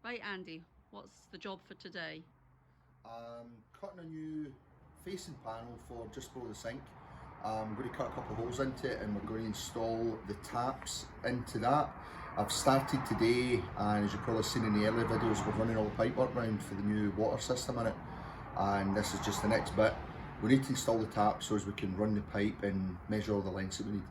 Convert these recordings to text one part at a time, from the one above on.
Right, Andy, what's the job for today? Cutting a new facing panel for just below the sink. I'm going to cut a couple of holes into it and we're going to install the taps into that. I've started today, and as you've probably seen in the earlier videos, we're running all the pipe work round for the new water system in it, and this is just the next bit. We need to install the taps so as we can run the pipe and measure all the lengths that we need.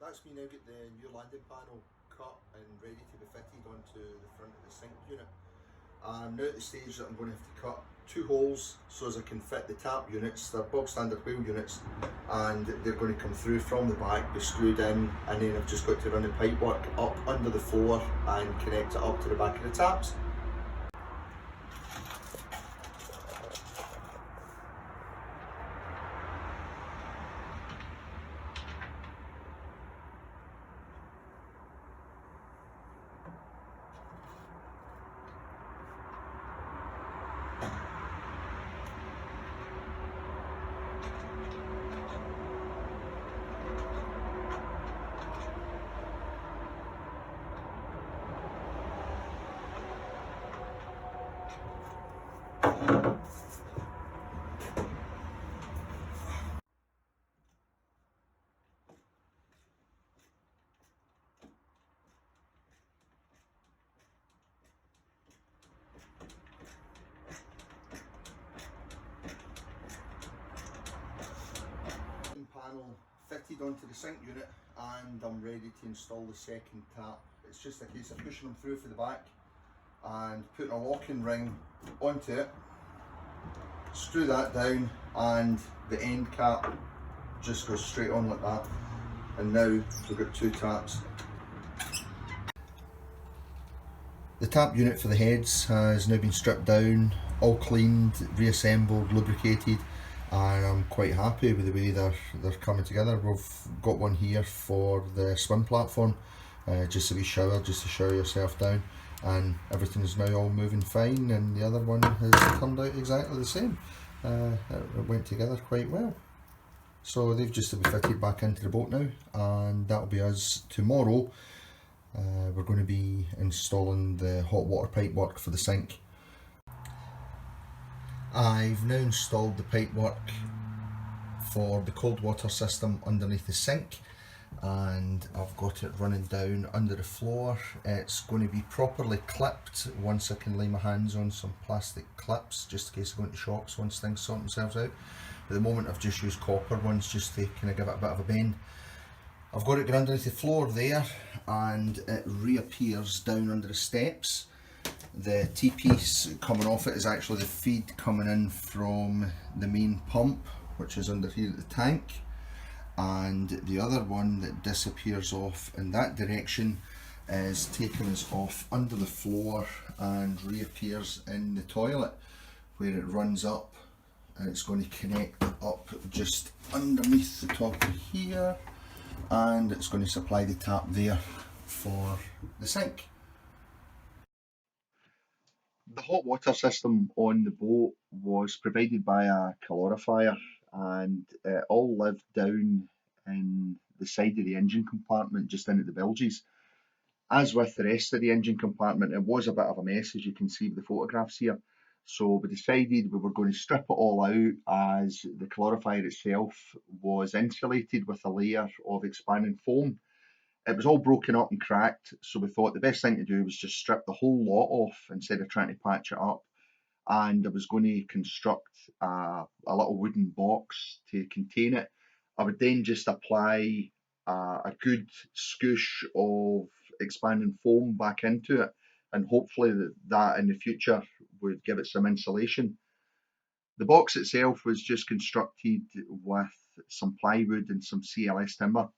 That's me now get the new landing panel cut and ready to be fitted onto the front of the sink unit. I'm now at the stage that I'm going to have to cut two holes so as I can fit the tap units. They're bog standard wheel units, and they're going to come through from the back, be screwed in, and then I've just got to run the pipe work up under the floor and connect it up to the back of the taps. Panel fitted onto the sink unit, and I'm ready to install the second tap. It's just a case of pushing them through for the back and putting a locking ring onto it, screw that down, and the end cap just goes straight on like that. And now we've got two taps. The tap unit for the heads has now been stripped down, all cleaned, reassembled, lubricated, and I'm quite happy with the way they're coming together. We've got one here for the swim platform, just a wee shower, just to shower yourself down, and everything is now all moving fine, and the other one has turned out exactly the same. It went together quite well. So they've just to be fitted back into the boat now, and that'll be us tomorrow. We're going to be installing the hot water pipe work for the sink. I've now installed the pipe work for the cold water system underneath the sink, and I've got it running down under the floor. It's going to be properly clipped once I can lay my hands on some plastic clips, just in case I go into shocks once things sort themselves out. At the moment I've just used copper ones just to kind of give it a bit of a bend. I've got it going underneath the floor there, and it reappears down under the steps. The T-piece coming off it is actually the feed coming in from the main pump, which is under here at the tank, and the other one that disappears off in that direction is taking us off under the floor and reappears in the toilet, where it runs up, and it's going to connect up just underneath the top of here, and it's going to supply the tap there for the sink. The hot water system on the boat was provided by a calorifier, and it all lived down in the side of the engine compartment just in at the bilges. As with the rest of the engine compartment, it was a bit of a mess, as you can see with the photographs here. So we decided we were going to strip it all out, as the calorifier itself was insulated with a layer of expanding foam. It was all broken up and cracked, so we thought the best thing to do was just strip the whole lot off instead of trying to patch it up. And I was going to construct a little wooden box to contain it. I would then just apply a good scoosh of expanding foam back into it, and hopefully that in the future would give it some insulation. The box itself was just constructed with some plywood and some CLS timber,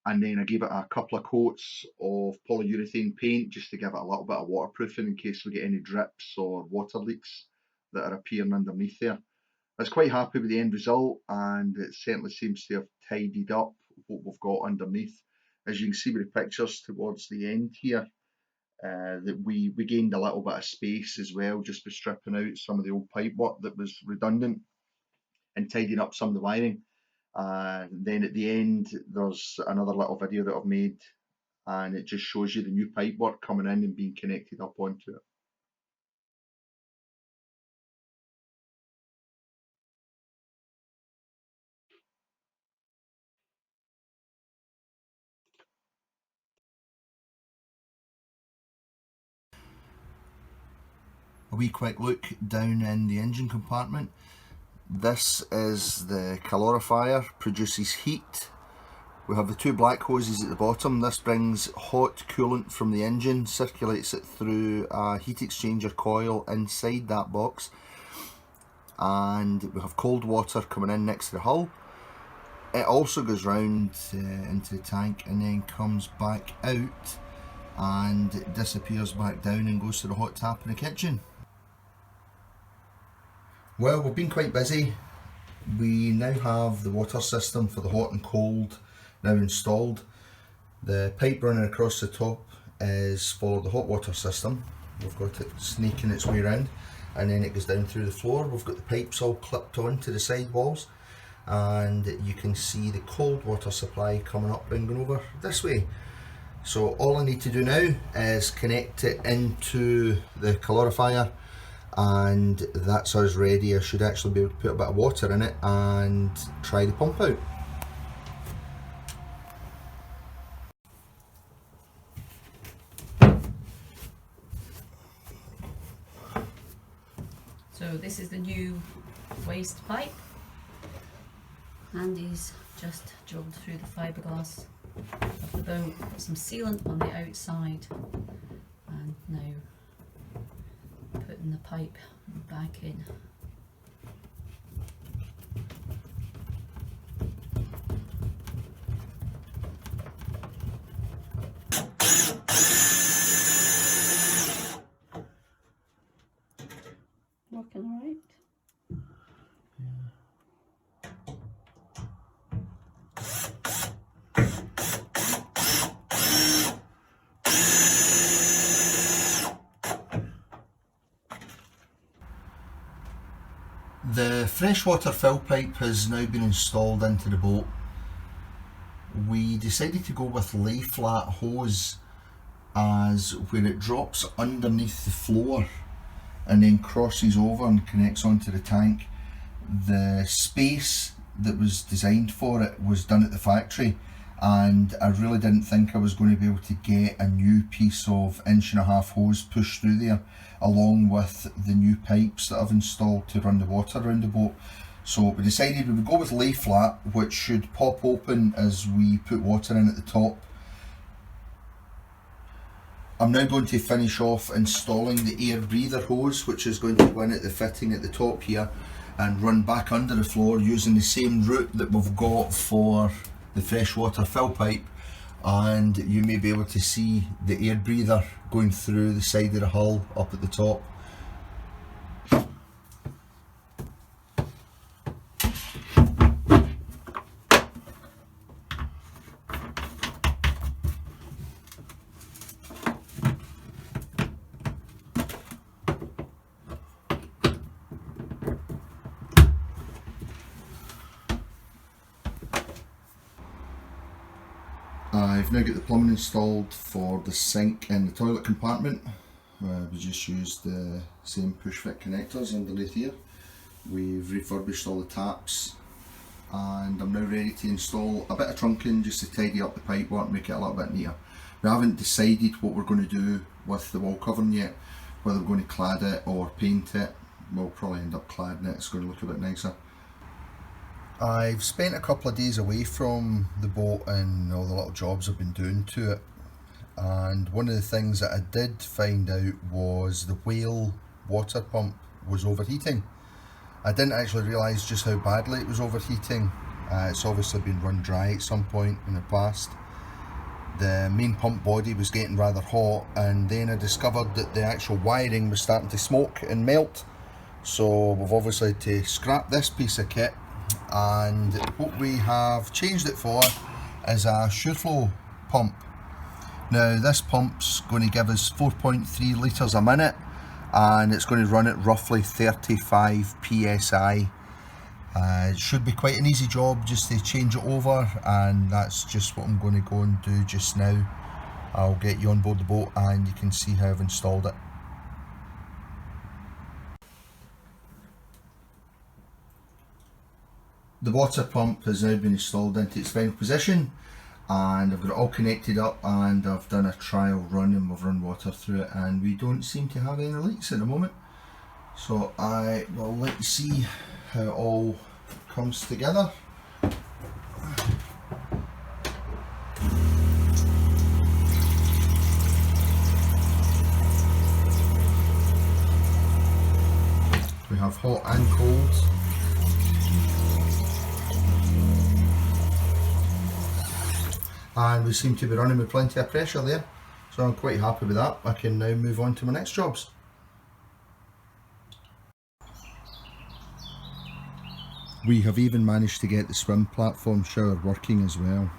and then I gave it a couple of coats of polyurethane paint just to give it a little bit of waterproofing in case we get any drips or water leaks that are appearing underneath there. I was quite happy with the end result, and it certainly seems to have tidied up what we've got underneath. As you can see with the pictures towards the end here, that we gained a little bit of space as well, just by stripping out some of the old pipework that was redundant and tidying up some of the wiring. Then at the end, there's another little video that I've made, and it just shows you the new pipework coming in and being connected up onto it. A wee quick look down in the engine compartment. This is the calorifier, produces heat. We have the two black hoses at the bottom. This brings hot coolant from the engine, circulates it through a heat exchanger coil inside that box, and we have cold water coming in next to the hull. It also goes round into the tank and then comes back out and it disappears back down and goes to the hot tap in the kitchen. Well, we've been quite busy. We now have the water system for the hot and cold now installed. The pipe running across the top is for the hot water system. We've got it snaking its way around, and then it goes down through the floor. We've got the pipes all clipped onto the side walls, and you can see the cold water supply coming up and going over this way. So all I need to do now is connect it into the calorifier, and that's us ready. I should actually be able to put a bit of water in it and try the pump out. So this is the new waste pipe. Andy's just drilled through the fiberglass of the boat, put some sealant on the outside, and now putting the pipe back in. Working all right? The freshwater fill pipe has now been installed into the boat. We decided to go with lay flat hose, as where it drops underneath the floor and then crosses over and connects onto the tank, the space that was designed for it was done at the factory, and I really didn't think I was going to be able to get a new piece of 1.5 inch hose pushed through there, along with the new pipes that I've installed to run the water around the boat. So we decided we would go with lay flat, which should pop open as we put water in at the top. I'm now going to finish off installing the air breather hose, which is going to go in at the fitting at the top here and run back under the floor using the same route that we've got for the freshwater fill pipe, and you may be able to see the air breather going through the side of the hull up at the top. I've now got the plumbing installed for the sink and the toilet compartment. We just used the same push fit connectors underneath here. We've refurbished all the taps, and I'm now ready to install a bit of trunking just to tidy up the pipework, make it a little bit neater. We haven't decided what we're going to do with the wall covering yet, whether we're going to clad it or paint it. We'll probably end up cladding it, it's going to look a bit nicer. I've spent a couple of days away from the boat and all the little jobs I've been doing to it, and one of the things that I did find out was the whale water pump was overheating. I didn't actually realise just how badly it was overheating. It's obviously been run dry at some point in the past. The main pump body was getting rather hot, and then I discovered that the actual wiring was starting to smoke and melt, So we've obviously had to scrap this piece of kit, and what we have changed it for is a SureFlow pump. Now this pump's going to give us 4.3 litres a minute, and it's going to run at roughly 35 psi. It should be quite an easy job just to change it over, and that's just what I'm going to go and do just now. I'll get you on board the boat and you can see how I've installed it. The water pump has now been installed into its final position, and I've got it all connected up, and I've done a trial run and we've run water through it, and we don't seem to have any leaks at the moment. So I will let you see how it all comes together. We have hot and cold. And we seem to be running with plenty of pressure there, so I'm quite happy with that. I can now move on to my next jobs. We have even managed to get the swim platform shower working as well.